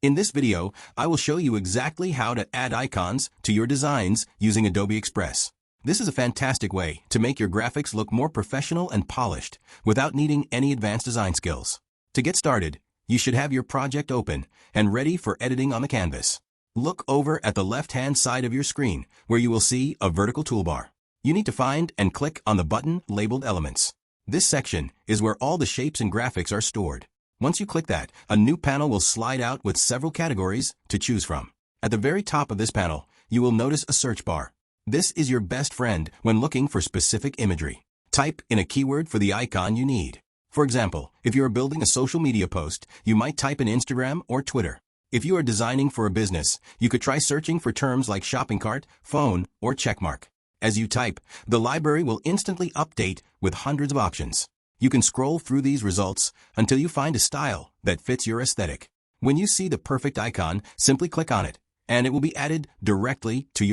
In this video, I will show you exactly how to add icons to your designs using Adobe Express. This is a fantastic way to make your graphics look more professional and polished without needing any advanced design skills. To get started, you should have your project open and ready for editing on the canvas. Look over at the left-hand side of your screen where you will see a vertical toolbar. You need to find and click on the button labeled Elements. This section is where all the shapes and graphics are stored. Once you click that, a new panel will slide out with several categories to choose from. At the very top of this panel, you will notice a search bar. This is your best friend when looking for specific imagery. Type in a keyword for the icon you need. For example, if you are building a social media post, you might type in Instagram or Twitter. If you are designing for a business, you could try searching for terms like shopping cart, phone, or checkmark. As you type, the library will instantly update with hundreds of options. You can scroll through these results until you find a style that fits your aesthetic. When you see the perfect icon, simply click on it, and it will be added directly to your